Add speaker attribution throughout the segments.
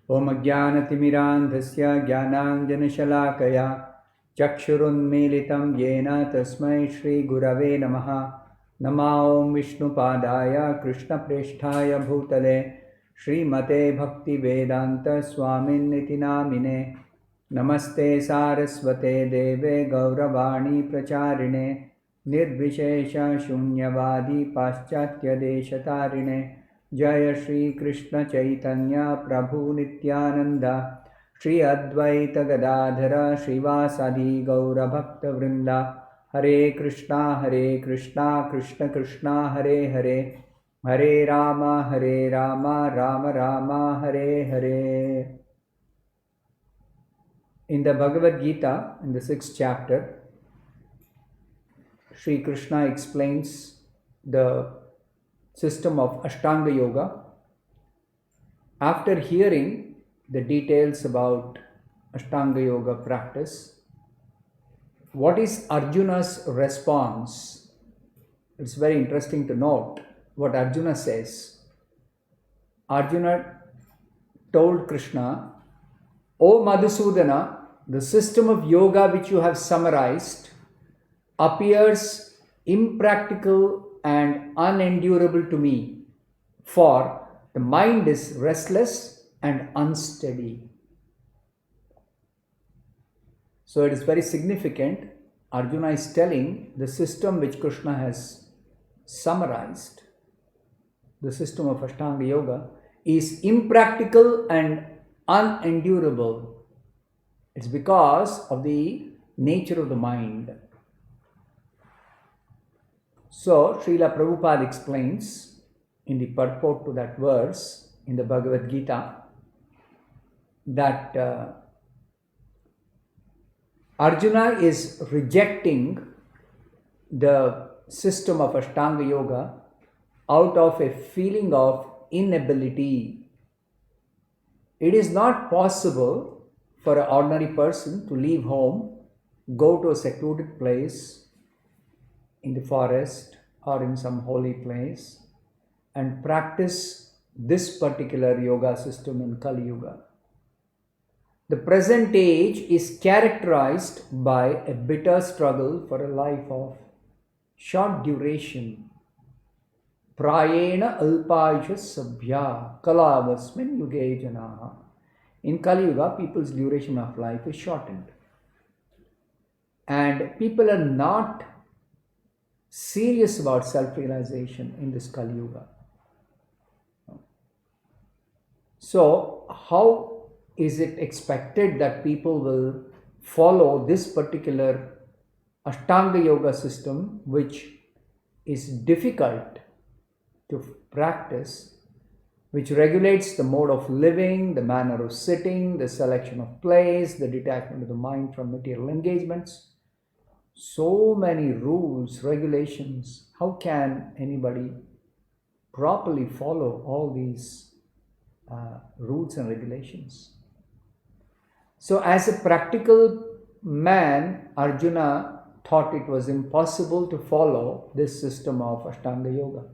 Speaker 1: Om Jnanatimirandhasya Jnananjanashalakaya Chakshurunmilitam Yena Tasmai Shri Gurave Namaha. Nama Om Vishnupadaya Krishna Presthaya Bhutale Srimate Bhaktivedanta Swamin Niti Namine. Namaste Saraswate Deve Gauravani Pracharine Nirvishesha Shunyavadi Paschatya Deshatarine. Jaya Shri Krishna Chaitanya Prabhu Nityananda Shri Advaita Gadadhara Srivasadi Gaura Bhakta Vrinda. Hare Krishna Krishna Krishna Hare Hare Hare Rama Rama Rama Hare Hare. In the Bhagavad Gita, in the 6th chapter, Sri Krishna explains the system of Ashtanga Yoga. After hearing the details about Ashtanga Yoga practice, what is Arjuna's response? It's very interesting to note what Arjuna says. Arjuna told Krishna, O Madhusudana, the system of yoga which you have summarized appears impractical and unendurable to me, for the mind is restless and unsteady. So it is very significant. Arjuna is telling the system which Krishna has summarized, the system of Ashtanga Yoga, is impractical and unendurable. It's because of the nature of the mind. So, Srila Prabhupada explains in the purport to that verse in the Bhagavad Gita that Arjuna is rejecting the system of Ashtanga Yoga out of a feeling of inability. It is not possible for an ordinary person to leave home, go to a secluded place in the forest or in some holy place and practice this particular yoga system in Kali Yuga. The present age is characterized by a bitter struggle for a life of short duration. Prayena alpayusha sabhya kalavasmin yuge janaha. In Kali Yuga, people's duration of life is shortened. And people are not serious about self-realization in this Kali Yuga. So, how is it expected that people will follow this particular Ashtanga Yoga system, which is difficult to practice, which regulates the mode of living, the manner of sitting, the selection of place, the detachment of the mind from material engagements? So many rules, regulations. How can anybody properly follow all these rules and regulations? So as a practical man, Arjuna thought it was impossible to follow this system of Ashtanga Yoga.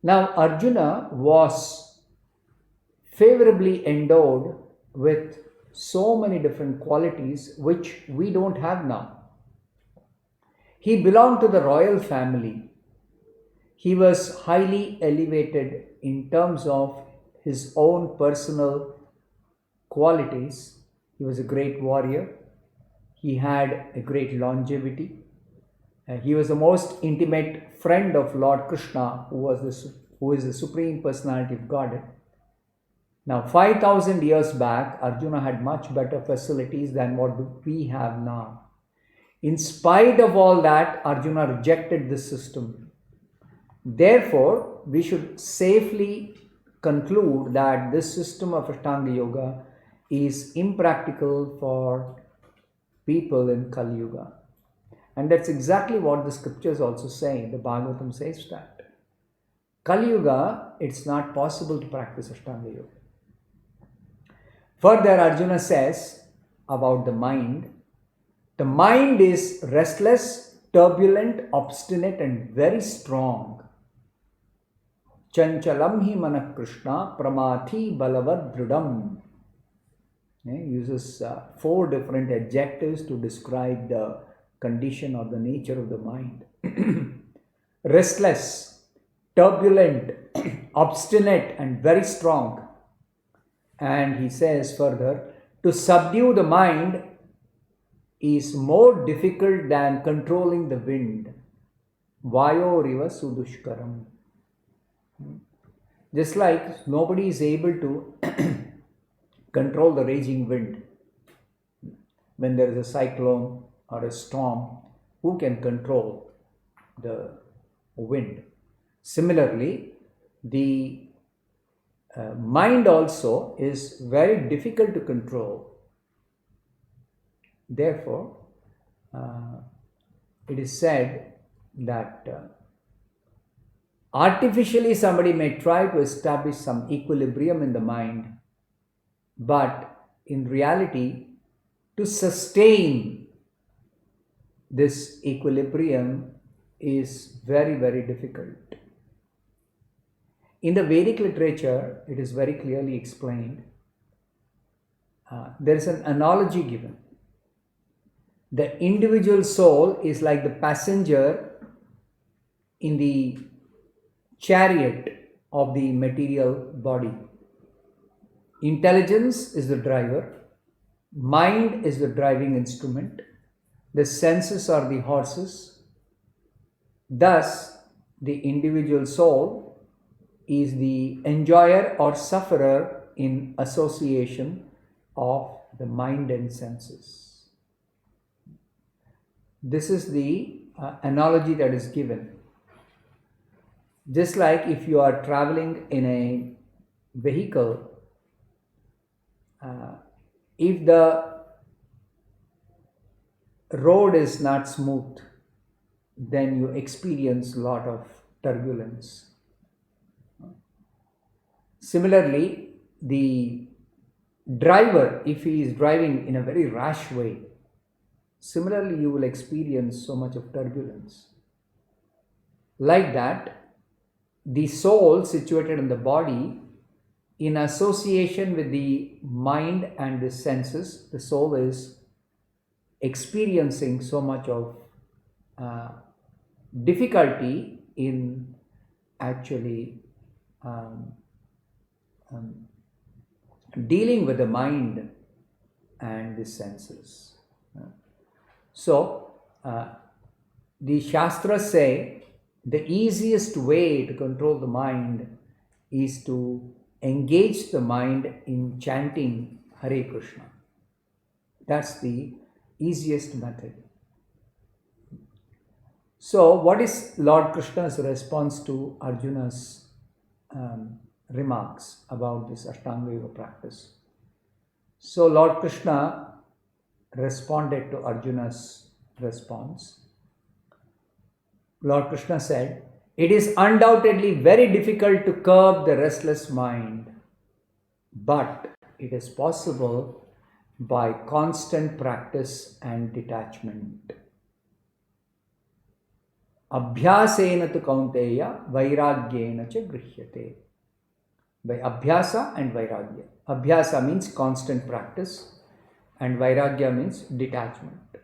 Speaker 1: Now Arjuna was favorably endowed with so many different qualities which we don't have now. He belonged to the royal family. He was highly elevated in terms of his own personal qualities. He was a great warrior. He had a great longevity. He was the most intimate friend of Lord Krishna, who is the Supreme Personality of Godhead. Now, 5,000 years back, Arjuna had much better facilities than what we have now. In spite of all that, Arjuna rejected this system. Therefore, we should safely conclude that this system of Ashtanga Yoga is impractical for people in Kali Yuga. And that's exactly what the scriptures also say. The Bhagavatam says that. Kali Yuga, it's not possible to practice Ashtanga Yoga. Further, Arjuna says about the mind is restless, turbulent, obstinate, and very strong. Chanchalam hi manak Krishna pramathi balavad dridam. He uses 4 different adjectives to describe the condition or the nature of the mind. Restless, turbulent, obstinate, and very strong. And he says further, to subdue the mind is more difficult than controlling the wind. Vayoriva sudushkaram. Just like nobody is able to control the raging wind. When there is a cyclone or a storm, who can control the wind? Similarly, the mind also is very difficult to control. Therefore, it is said that artificially somebody may try to establish some equilibrium in the mind, but in reality, to sustain this equilibrium is very, very difficult. In the Vedic literature, it is very clearly explained. There is an analogy given. The individual soul is like the passenger in the chariot of the material body. Intelligence is the driver. Mind is the driving instrument. The senses are the horses. Thus, the individual soul is the enjoyer or sufferer in association of the mind and senses. This is the analogy that is given. Just like if you are traveling in a vehicle, if the road is not smooth, then you experience a lot of turbulence. Similarly, the driver, if he is driving in a very rash way, similarly you will experience so much of turbulence. Like that, the soul situated in the body, in association with the mind and the senses, the soul is experiencing so much of difficulty in actually dealing with the mind and the senses. So, the Shastras say the easiest way to control the mind is to engage the mind in chanting Hare Krishna. That's the easiest method. So, what is Lord Krishna's response to Arjuna's remarks about this Ashtanga Yoga practice? So, Lord Krishna responded to Arjuna's response. Lord Krishna said, "It is undoubtedly very difficult to curb the restless mind, but it is possible by constant practice and detachment. Abhyasena tu kaunteya vairagyena cha grihyate." By abhyasa and vairagya. Abhyasa means constant practice and vairagya means detachment.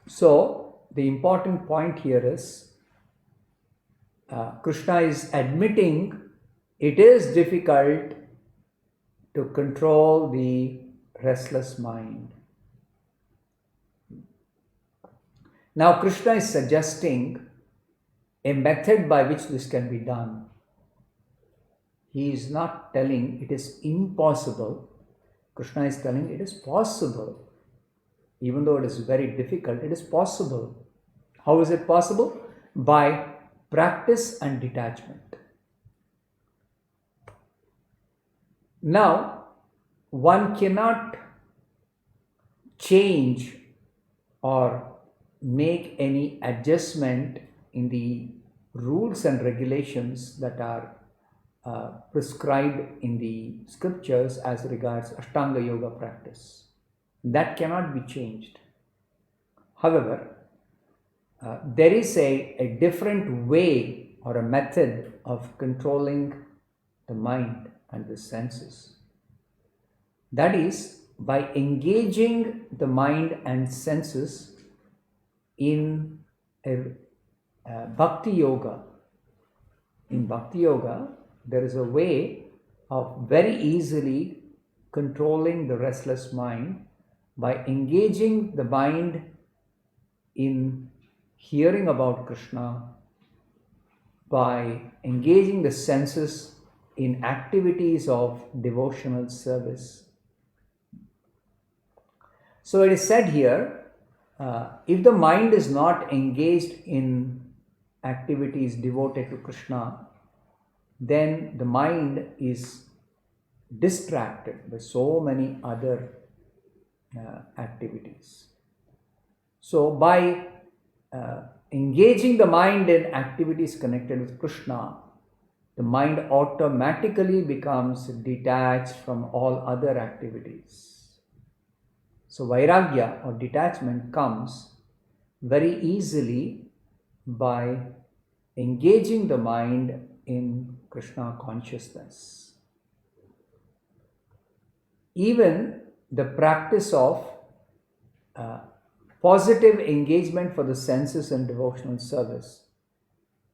Speaker 1: So, the important point here is Krishna is admitting it is difficult to control the restless mind. Now, Krishna is suggesting a method by which this can be done. He is not telling it is impossible. Krishna is telling it is possible. Even though it is very difficult, it is possible. How is it possible? By practice and detachment. Now, one cannot change or make any adjustment in the rules and regulations that are prescribed in the scriptures as regards Ashtanga Yoga practice. That cannot be changed. However, there is a different way or a method of controlling the mind and the senses. That is, by engaging the mind and senses in Bhakti Yoga. In Bhakti Yoga, there is a way of very easily controlling the restless mind by engaging the mind in hearing about Krishna, by engaging the senses in activities of devotional service. So it is said here, if the mind is not engaged in activities devoted to Krishna, then the mind is distracted by so many other activities. So by engaging the mind in activities connected with Krishna, the mind automatically becomes detached from all other activities. So vairagya or detachment comes very easily by engaging the mind in Krishna consciousness. Even the practice of positive engagement for the senses and devotional service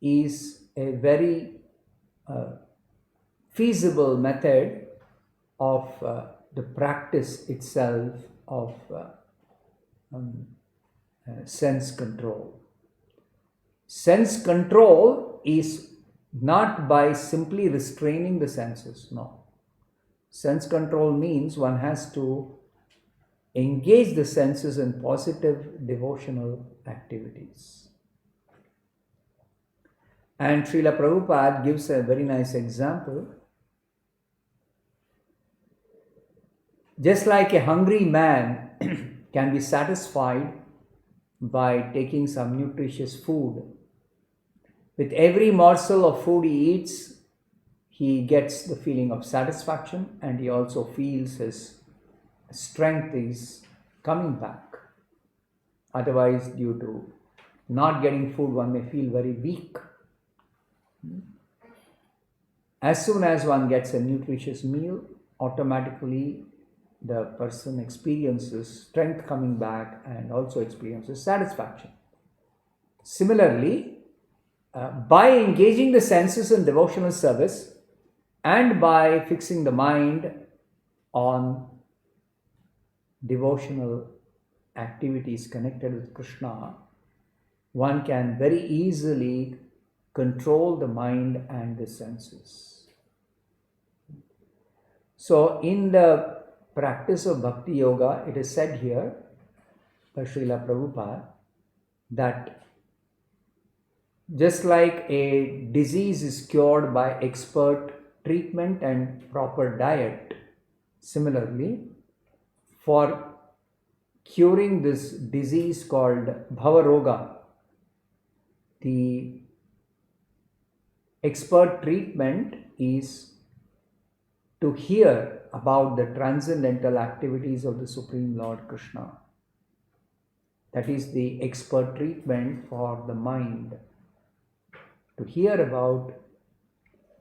Speaker 1: is a very feasible method of the practice itself of sense control. Sense control is not by simply restraining the senses, no. Sense control means one has to engage the senses in positive devotional activities. And Srila Prabhupada gives a very nice example. Just like a hungry man can be satisfied by taking some nutritious food, with every morsel of food he eats, he gets the feeling of satisfaction, and he also feels his strength is coming back. Otherwise, due to not getting food, one may feel very weak. As soon as one gets a nutritious meal, automatically the person experiences strength coming back and also experiences satisfaction. Similarly, by engaging the senses in devotional service and by fixing the mind on devotional activities connected with Krishna, one can very easily control the mind and the senses. So in the practice of Bhakti Yoga, it is said here by Srila Prabhupada that just like a disease is cured by expert treatment and proper diet, similarly, for curing this disease called Bhavaroga, the expert treatment is to hear about the transcendental activities of the Supreme Lord Krishna. That is the expert treatment for the mind, to hear about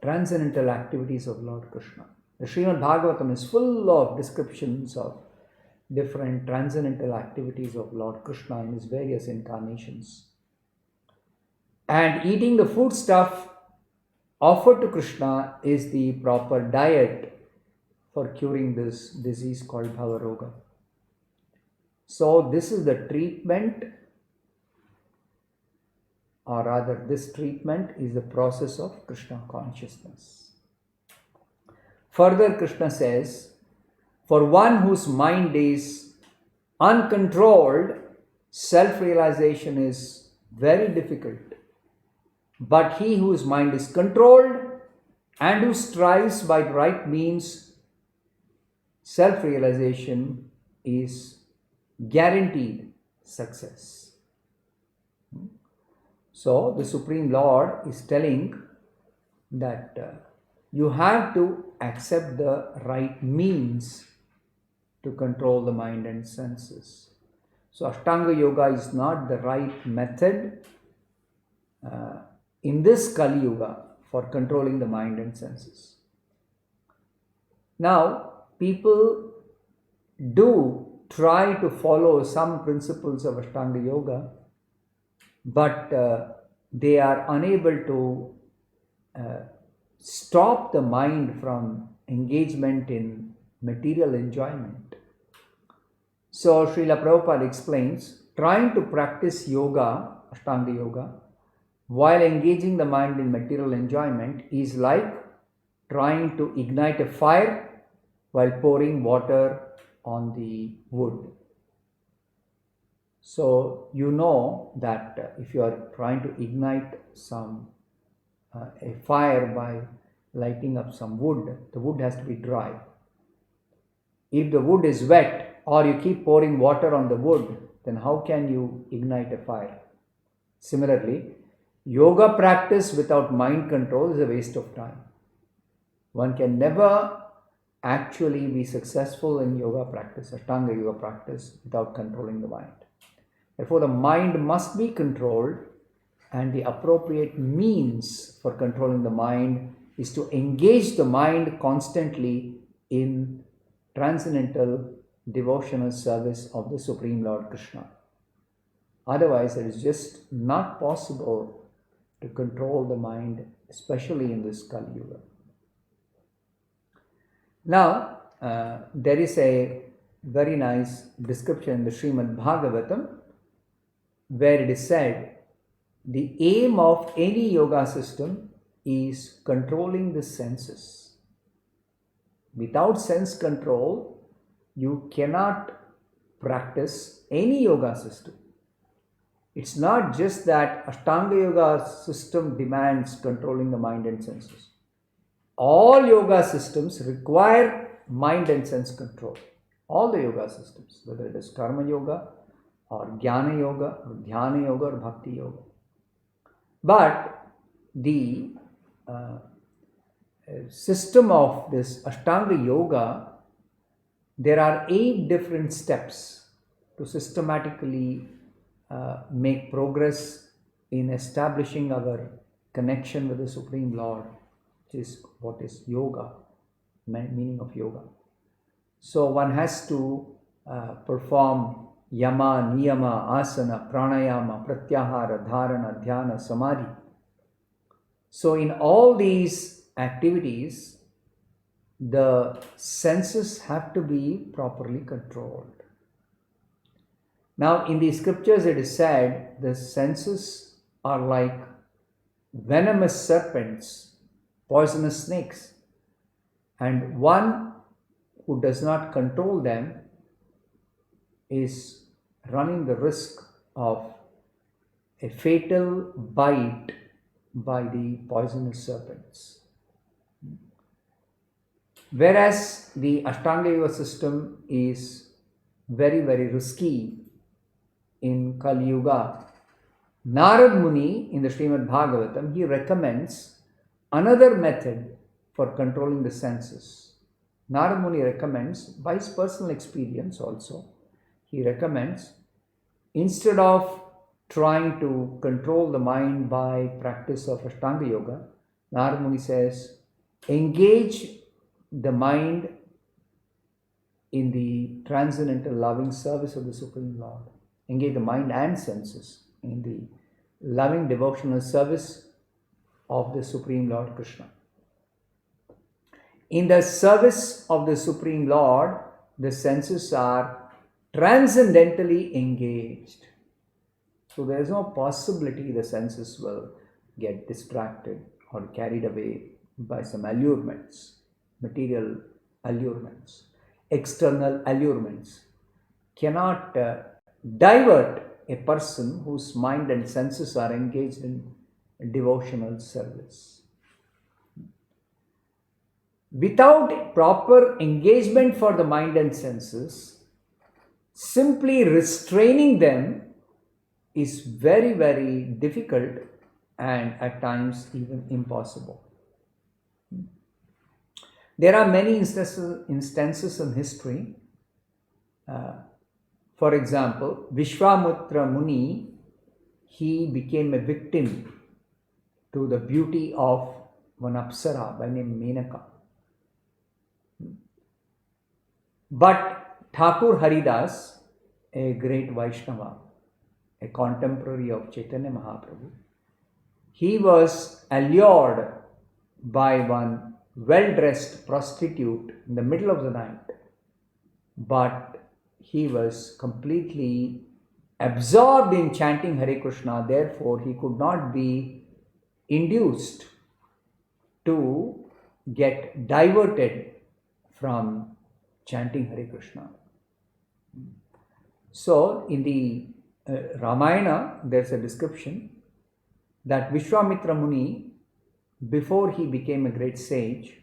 Speaker 1: transcendental activities of Lord Krishna. The Srimad-Bhagavatam is full of descriptions of different transcendental activities of Lord Krishna in his various incarnations. And eating the foodstuff offered to Krishna is the proper diet for curing this disease called Bhavaroga. So this is the treatment, or rather this treatment is the process of Krishna consciousness. Further, Krishna says, for one whose mind is uncontrolled, self-realization is very difficult. But he whose mind is controlled and who strives by the right means, self-realization is guaranteed success. So the Supreme Lord is telling that you have to accept the right means to control the mind and senses. So Ashtanga Yoga is not the right method in this Kali Yuga for controlling the mind and senses. Now, people do try to follow some principles of Ashtanga Yoga, but they are unable to stop the mind from engagement in material enjoyment. So Srila Prabhupada explains, trying to practice yoga, Ashtanga Yoga, while engaging the mind in material enjoyment is like trying to ignite a fire while pouring water on the wood. So you know that if you are trying to ignite a fire by lighting up some wood, the wood has to be dry. If the wood is wet or you keep pouring water on the wood, then how can you ignite a fire? Similarly, yoga practice without mind control is a waste of time. One can never actually be successful in yoga practice, Ashtanga Yoga practice, without controlling the mind. Therefore, the mind must be controlled, and the appropriate means for controlling the mind is to engage the mind constantly in transcendental devotional service of the Supreme Lord Krishna. Otherwise, it is just not possible to control the mind, especially in this Kali Yuga. Now, there is a very nice description in the Srimad-Bhagavatam where it is said, the aim of any yoga system is controlling the senses. Without sense control, you cannot practice any yoga system. It's not just that Ashtanga Yoga system demands controlling the mind and senses. All yoga systems require mind and sense control. All the yoga systems, whether it is Karma Yoga or Jnana Yoga or Dhyana Yoga or Bhakti Yoga. But the system of this Ashtanga Yoga, there are 8 different steps to systematically make progress in establishing our connection with the Supreme Lord, which is what is yoga, meaning of yoga. So one has to perform yama, niyama, asana, pranayama, pratyahara, dharana, dhyana, samadhi. So in all these activities, the senses have to be properly controlled. Now in the scriptures it is said the senses are like venomous serpents, poisonous snakes, and one who does not control them is running the risk of a fatal bite by the poisonous serpents. Whereas the Ashtanga Yoga system is very, very risky in Kali Yuga, Narad Muni in the Srimad-Bhagavatam, he recommends another method for controlling the senses. Narad Muni recommends, by his personal experience also, he recommends, instead of trying to control the mind by practice of Ashtanga Yoga, Narad Muni says, engage the mind in the transcendental loving service of the Supreme Lord. Engage the mind and senses in the loving devotional service of the Supreme Lord Krishna. In the service of the Supreme Lord, the senses are transcendentally engaged. So there is no possibility the senses will get distracted or carried away by some allurements, material allurements, external allurements. Cannot divert a person whose mind and senses are engaged in devotional service. Without proper engagement for the mind and senses, simply restraining them is very, very difficult and at times even impossible. There are many instances in history. For example, Vishwamutra Muni, he became a victim to the beauty of one Apsara by name Menaka. But Thakur Haridas, a great Vaishnava, a contemporary of Chaitanya Mahaprabhu, he was allured by one well-dressed prostitute in the middle of the night, but he was completely absorbed in chanting Hare Krishna, therefore he could not be induced to get diverted from chanting Hare Krishna. So in the Ramayana, there's a description that Vishwamitra Muni, before he became a great sage,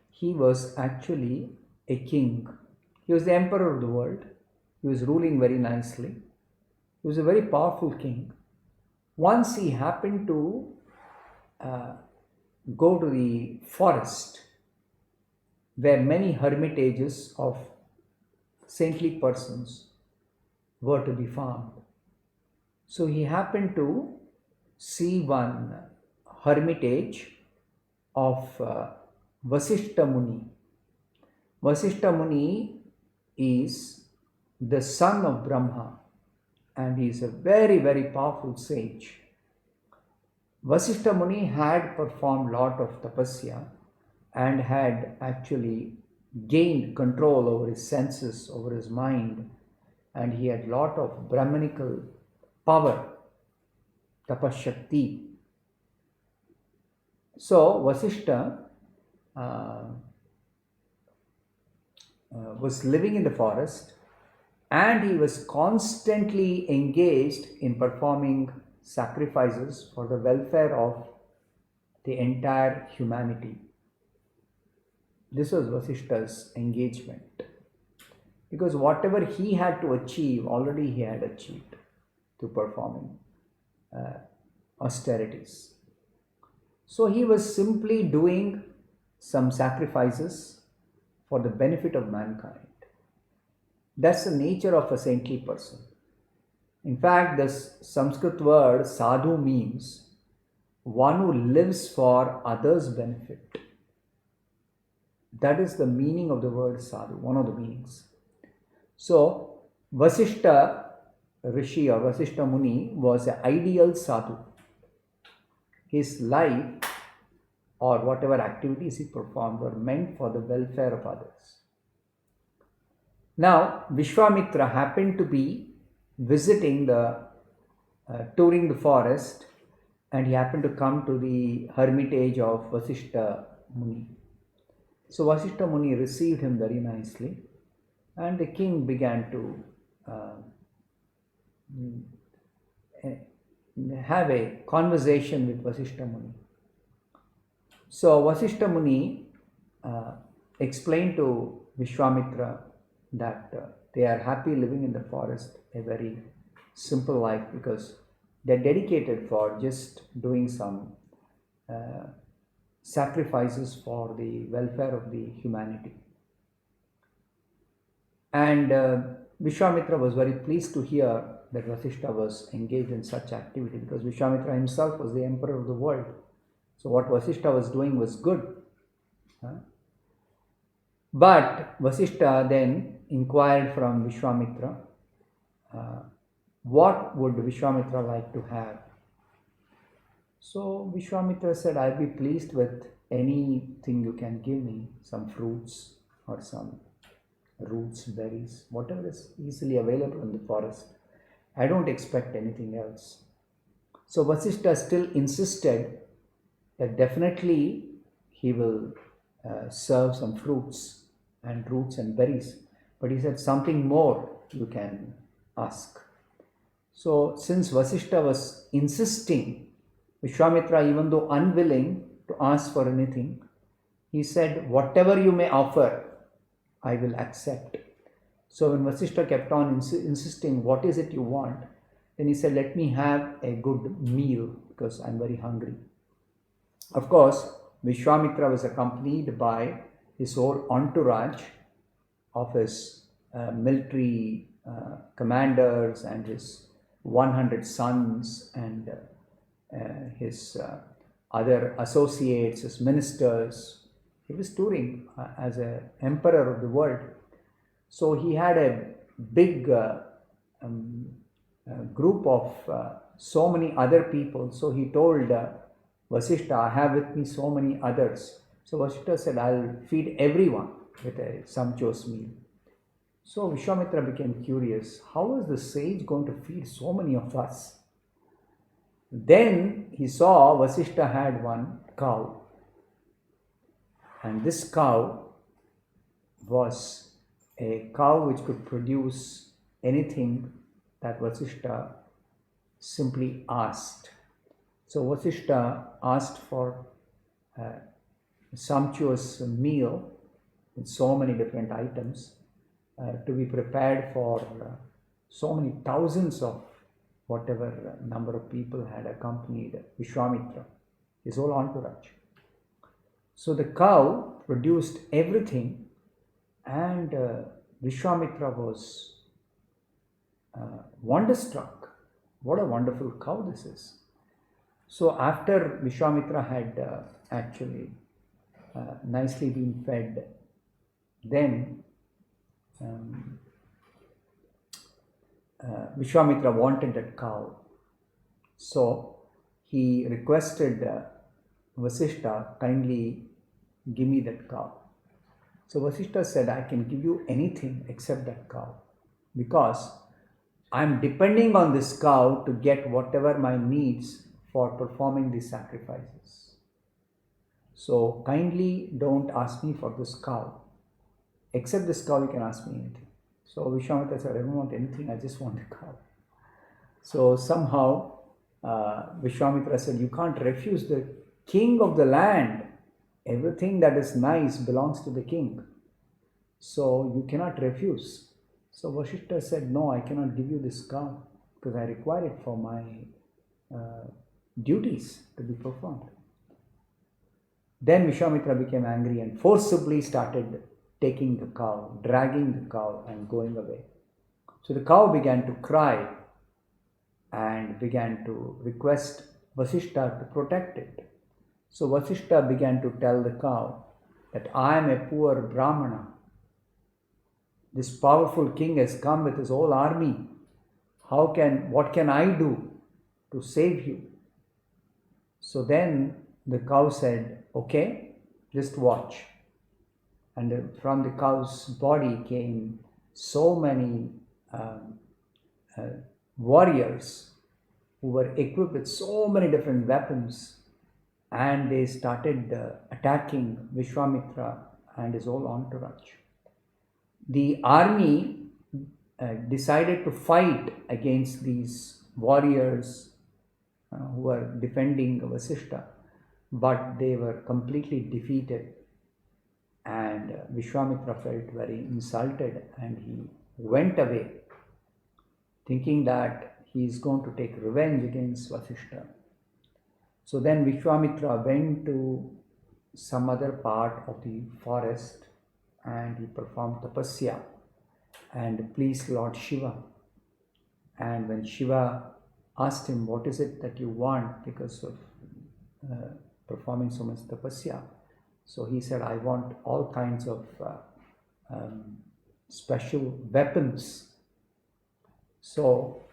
Speaker 1: he was actually a king. He was the emperor of the world. He was ruling very nicely. He was a very powerful king. Once he happened to go to the forest where many hermitages of saintly persons were to be found. So he happened to see one hermitage of Vasishtha Muni. Vasishtha Muni is the son of Brahma and he is a very, very powerful sage. Vasishtha Muni had performed a lot of tapasya and had actually gained control over his senses, over his mind, and he had a lot of Brahminical power, tapashakti. So Vasishtha was living in the forest and he was constantly engaged in performing sacrifices for the welfare of the entire humanity. This was Vasishtha's engagement, because whatever he had to achieve, already he had achieved through performing austerities. So he was simply doing some sacrifices for the benefit of mankind. That's the nature of a saintly person. In fact, this Sanskrit word sadhu means one who lives for others' benefit. That is the meaning of the word sadhu, one of the meanings. So, Vasishtha Rishi or Vasishtha Muni was an ideal sadhu. His life or whatever activities he performed were meant for the welfare of others. Now, Vishwamitra happened to be visiting touring the forest, and he happened to come to the hermitage of Vasishtha Muni. So Vasishtha Muni received him very nicely, and the king began to have a conversation with Vasishtha Muni. So Vasishtha Muni explained to Vishwamitra that they are happy living in the forest, a very simple life, because they're dedicated for just doing some sacrifices for the welfare of the humanity. And Vishwamitra was very pleased to hear that Vasishtha was engaged in such activity, because Vishwamitra himself was the emperor of the world. So what Vasishtha was doing was good. But Vasishtha then inquired from Vishwamitra, what would Vishwamitra like to have? So Vishwamitra said, I'll be pleased with anything you can give me, some fruits or some roots, berries, whatever is easily available in the forest. I don't expect anything else. So Vasishtha still insisted that definitely he will serve some fruits and roots and berries. But he said, something more you can ask. So since Vasishtha was insisting, Vishwamitra, even though unwilling to ask for anything, he said, whatever you may offer, I will accept. So when Vasishtha kept on insisting, what is it you want? Then he said, let me have a good meal because I'm very hungry. Of course, Vishwamitra was accompanied by his whole entourage of his military commanders and his 100 sons and his other associates, his ministers. He was touring as an emperor of the world. So he had a big group of so many other people. So he told Vasishtha, I have with me so many others. So Vasishtha said, I'll feed everyone with a sumptuous meal. So Vishwamitra became curious, how is the sage going to feed so many of us? Then he saw Vasishtha had one cow, and this cow was a cow which could produce anything that Vasishtha simply asked. So Vasishtha asked for a sumptuous meal with so many different items to be prepared for so many thousands of whatever number of people had accompanied Vishwamitra, his whole entourage. So the cow produced everything, and Vishwamitra was wonderstruck. What a wonderful cow this is. So after Vishwamitra had actually nicely been fed, then Vishwamitra wanted that cow. So he requested Vasishtha, kindly give me that cow. So Vasishtha said, I can give you anything except that cow, because I'm depending on this cow to get whatever my needs for performing these sacrifices. So kindly don't ask me for this cow. Except this cow, you can ask me anything. So Vishwamitra said, I don't want anything, I just want the cow. So somehow Vishwamitra said, you can't refuse the king of the land. Everything that is nice belongs to the king. So you cannot refuse. So Vasishtha said, no, I cannot give you this cow because I require it for my duties to be performed. Then Vishwamitra became angry and forcibly started taking the cow, dragging the cow and going away. So the cow began to cry and began to request Vasishtha to protect it. So Vasishtha began to tell the cow that I am a poor Brahmana. This powerful king has come with his whole army. What can I do to save you? So then the cow said, okay, just watch. And from the cow's body came so many warriors who were equipped with so many different weapons, and they started attacking Vishwamitra and his whole entourage. The army decided to fight against these warriors who were defending Vasishtha, but they were completely defeated. And Vishwamitra felt very insulted and he went away, thinking that he is going to take revenge against Vasishtha. So then Vishwamitra went to some other part of the forest and he performed tapasya and pleased Lord Shiva. And when Shiva asked him, what is it that you want because of performing so much tapasya? So he said, I want all kinds of special weapons. So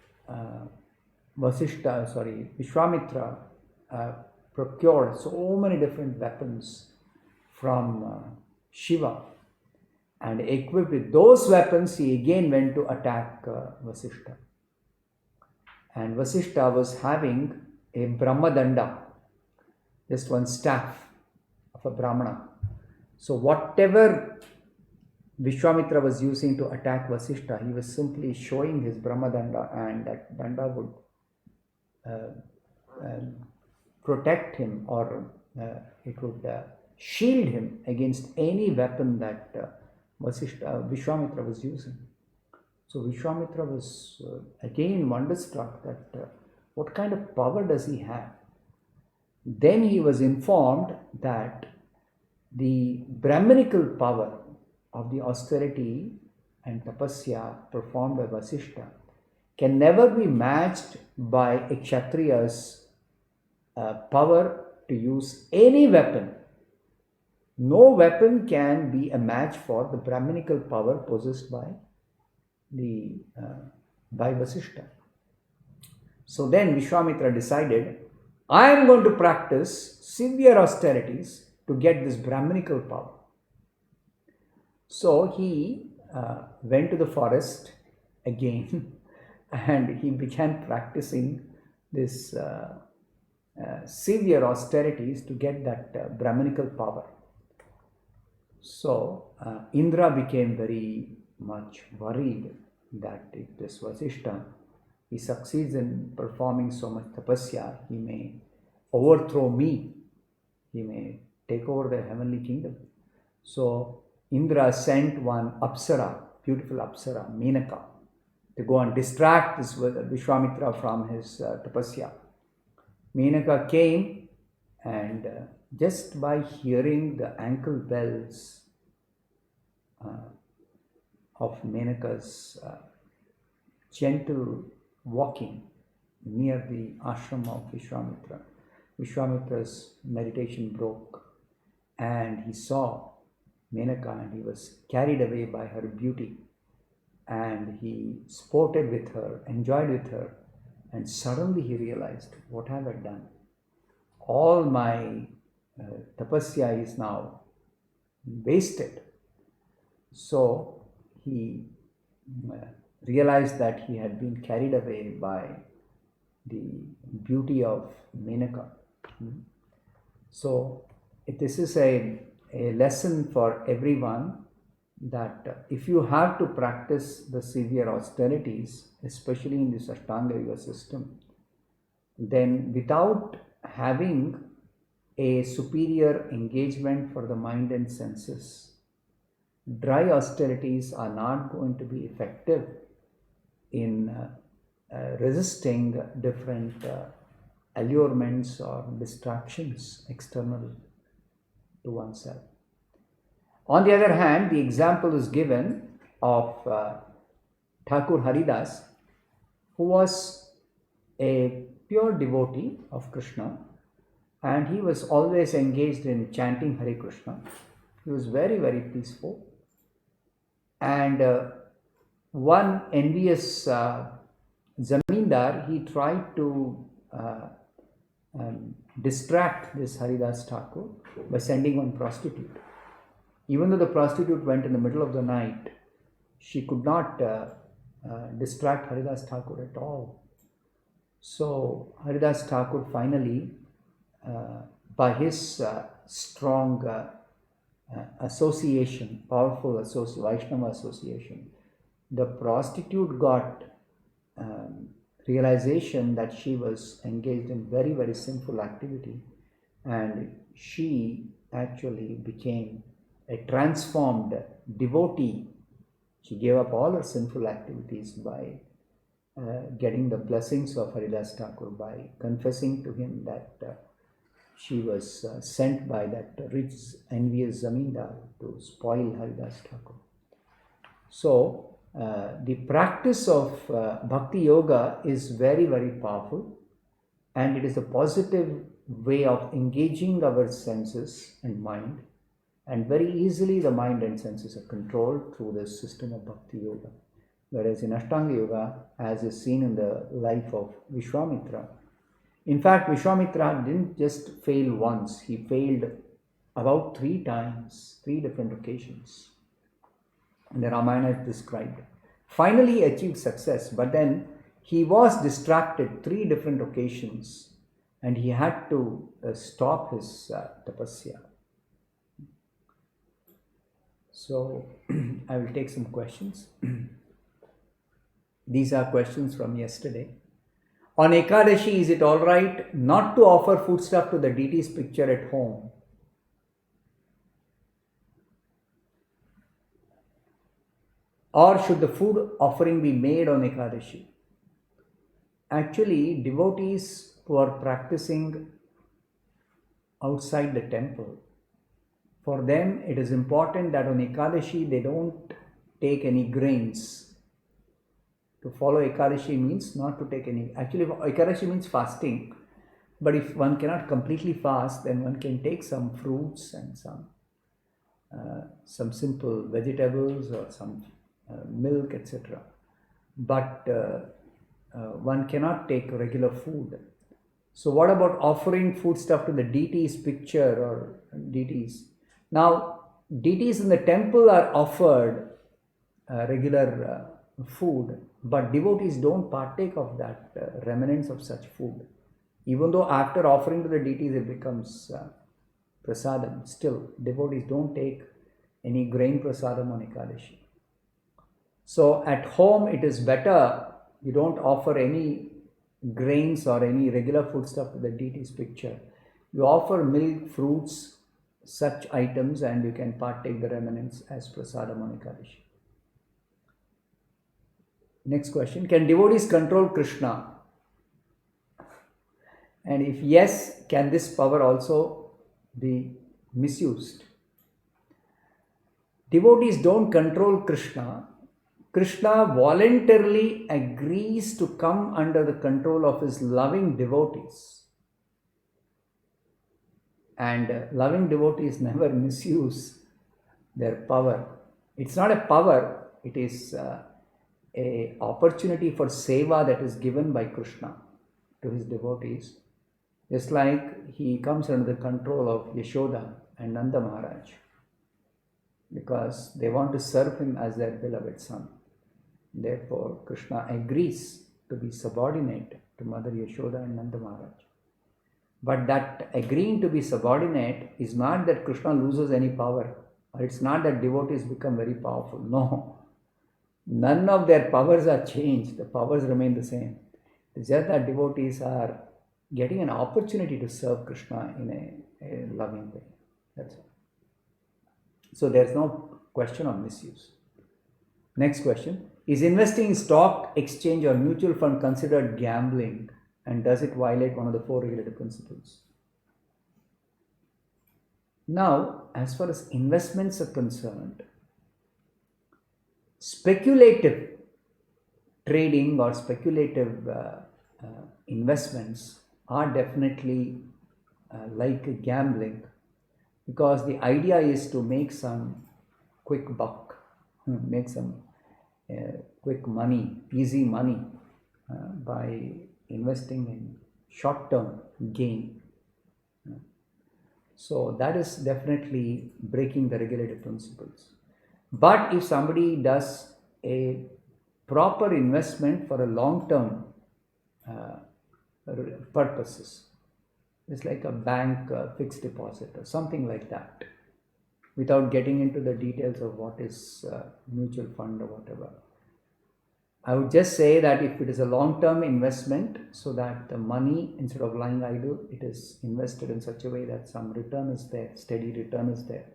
Speaker 1: Vishwamitra procured so many different weapons from Shiva, and equipped with those weapons, he again went to attack Vasishtha. And Vasishtha was having a Brahmadanda, just one staff of a Brahmana. So whatever Vishwamitra was using to attack Vasishtha, he was simply showing his Brahmadanda, and that danda would protect him, or it would shield him against any weapon that Vishwamitra was using. So Vishwamitra was again wonderstruck that what kind of power does he have? Then he was informed that the Brahminical power of the austerity and tapasya performed by Vasishtha can never be matched by a Kshatriya's power to use any weapon no weapon can be a match for the Brahminical power possessed by Vasishtha. So then Vishwamitra decided, I am going to practice severe austerities to get this Brahminical power. So he went to the forest again and he began practicing this severe austerities to get that Brahminical power. So Indra became very much worried that if this Vasishtha, he succeeds in performing so much tapasya, he may overthrow me, he may take over the heavenly kingdom. So Indra sent one Apsara, beautiful Apsara, Menaka, to go and distract this Vishwamitra from his tapasya. Menaka came, and just by hearing the ankle bells of Menaka's gentle walking near the ashram of Vishwamitra, Vishwamitra's meditation broke, and he saw Menaka, and he was carried away by her beauty, and he sported with her, enjoyed with her, and suddenly he realized, what have I done? All my tapasya is now wasted. So he realized that he had been carried away by the beauty of Menaka. So this is a lesson for everyone, that if you have to practice the severe austerities, especially in this Ashtanga Yoga system, then without having a superior engagement for the mind and senses, dry austerities are not going to be effective in resisting different allurements or distractions external to oneself. On the other hand, the example is given of Thakur Haridas, who was a pure devotee of Krishna, and he was always engaged in chanting Hare Krishna. He was very, very peaceful. And one envious zamindar, he tried to distract this Haridas Thakur by sending one prostitute. Even though the prostitute went in the middle of the night, she could not distract Haridas Thakur at all. So Haridas Thakur finally, by his strong association, powerful Vaishnava association, the prostitute got realization that she was engaged in very, very sinful activity, and she actually became a transformed devotee. She gave up all her sinful activities by getting the blessings of Haridas Thakur, by confessing to him that she was sent by that rich, envious zamindar to spoil Haridas Thakur. So, the practice of Bhakti Yoga is very, very powerful, and it is a positive way of engaging our senses and mind, and very easily the mind and senses are controlled through this system of Bhakti Yoga. Whereas in Ashtanga Yoga, as is seen in the life of Vishwamitra, in fact, Vishwamitra didn't just fail once, he failed about 3 times, 3 different occasions. And the Ramayana is described. Finally he achieved success, but then he was distracted 3 different occasions, and he had to stop his tapasya. So I will take some questions. These are questions from yesterday. On Ekadashi, is it all right not to offer foodstuff to the deity's picture at home? Or should the food offering be made on Ekadashi? Actually, devotees who are practicing outside the temple, for them it is important that on Ekadashi they don't take any grains. To follow Ekadashi means not to take any. Actually, Ekadashi means fasting. But if one cannot completely fast, then one can take some fruits and some some simple vegetables or some milk, etc. But one cannot take regular food. So what about offering foodstuff to the deities picture or deities? Now, deities in the temple are offered regular food, but devotees don't partake of that remnants of such food. Even though after offering to the deities it becomes prasadam, still devotees don't take any grain prasadam on Ekadashi. So at home it is better you don't offer any grains or any regular foodstuff to the deities picture. You offer milk, fruits, such items, and you can partake the remnants as prasadam on Ekadashi. Next question, can devotees control Krishna? And if yes, can this power also be misused? Devotees don't control Krishna. Krishna voluntarily agrees to come under the control of his loving devotees. And loving devotees never misuse their power. It's not a power, it is a opportunity for seva that is given by Krishna to his devotees. Just like he comes under the control of Yashoda and Nanda Maharaj, because they want to serve him as their beloved son. Therefore, Krishna agrees to be subordinate to Mother Yashoda and Nanda Maharaj. But that agreeing to be subordinate is not that Krishna loses any power, or it's not that devotees become very powerful. No. None of their powers are changed. The powers remain the same. It's just that devotees are getting an opportunity to serve Krishna in a loving way. That's all. So there's no question of misuse. Next question. Is investing in stock exchange or mutual fund considered gambling, and does it violate one of the 4 regulative principles? Now, as far as investments are concerned, speculative trading or speculative investments are definitely like gambling, because the idea is to make some quick buck, make some quick money, easy money by investing in short-term gain. So that is definitely breaking the regulative principles. But if somebody does a proper investment for a long-term purposes, it's like a bank fixed deposit or something like that, without getting into the details of what is mutual fund or whatever. I would just say that if it is a long-term investment, so that the money, instead of lying idle, it is invested in such a way that some return is there, steady return is there.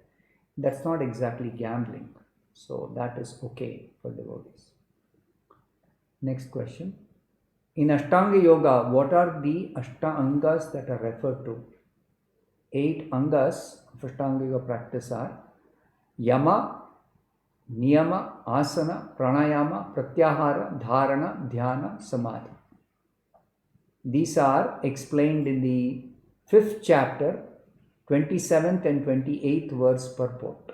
Speaker 1: That's not exactly gambling. So that is okay for devotees. Next question. In Ashtanga Yoga, what are the Ashtangas that are referred to? 8 Angas of Ashtanga Yoga practice are Yama, Niyama, Asana, Pranayama, Pratyahara, Dharana, Dhyana, Samadhi. These are explained in the 5th chapter, 27th and 28th verse purport.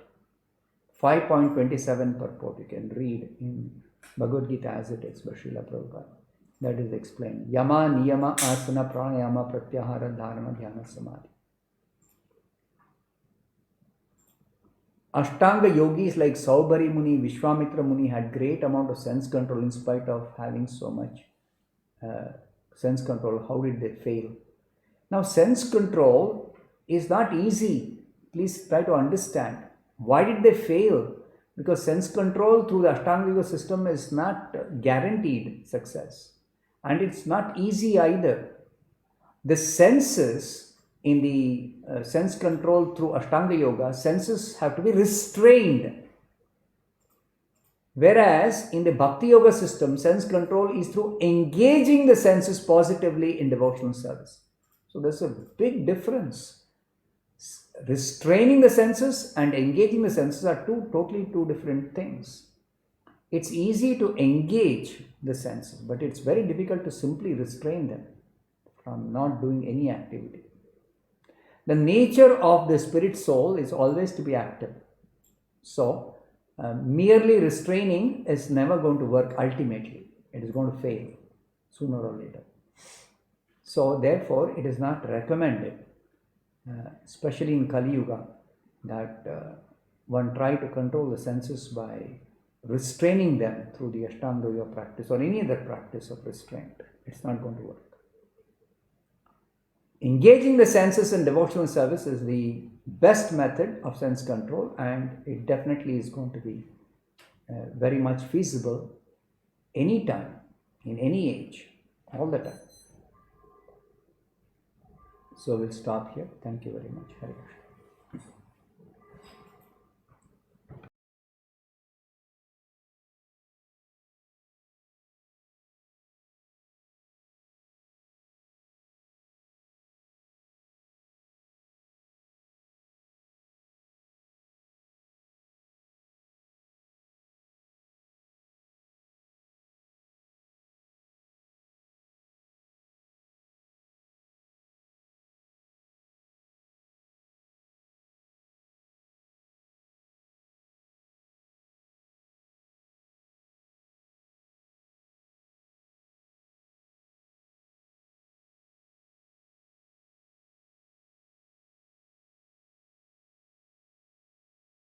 Speaker 1: 5.27 purport you can read in Bhagavad Gita as it is by Srila Prabhupada. That is explained. Yama, Niyama, Asana, Pranayama, Pratyahara, Dharana, Dhyana, Samadhi. Ashtanga yogis like Saubhari Muni, Vishwamitra Muni had great amount of sense control in spite of having so much sense control. How did they fail? Now, sense control is not easy. Please try to understand. Why did they fail? Because sense control through the Ashtanga Yoga system is not guaranteed success. And it's not easy either. The senses in the sense control through Ashtanga Yoga, senses have to be restrained. Whereas in the Bhakti Yoga system, sense control is through engaging the senses positively in devotional service. So there's a big difference. Restraining the senses and engaging the senses are totally two different things. It's easy to engage the senses, but it's very difficult to simply restrain them from not doing any activity. The nature of the spirit soul is always to be active. So, merely restraining is never going to work ultimately. It is going to fail sooner or later. So, therefore, it is not recommended, especially in Kali Yuga, that one try to control the senses by restraining them through the Ashtanga Yoga practice or any other practice of restraint. It's not going to work. Engaging the senses in devotional service is the best method of sense control, and it definitely is going to be very much feasible anytime, in any age, all the time. So we'll stop here. Thank you very much. Hare Krishna.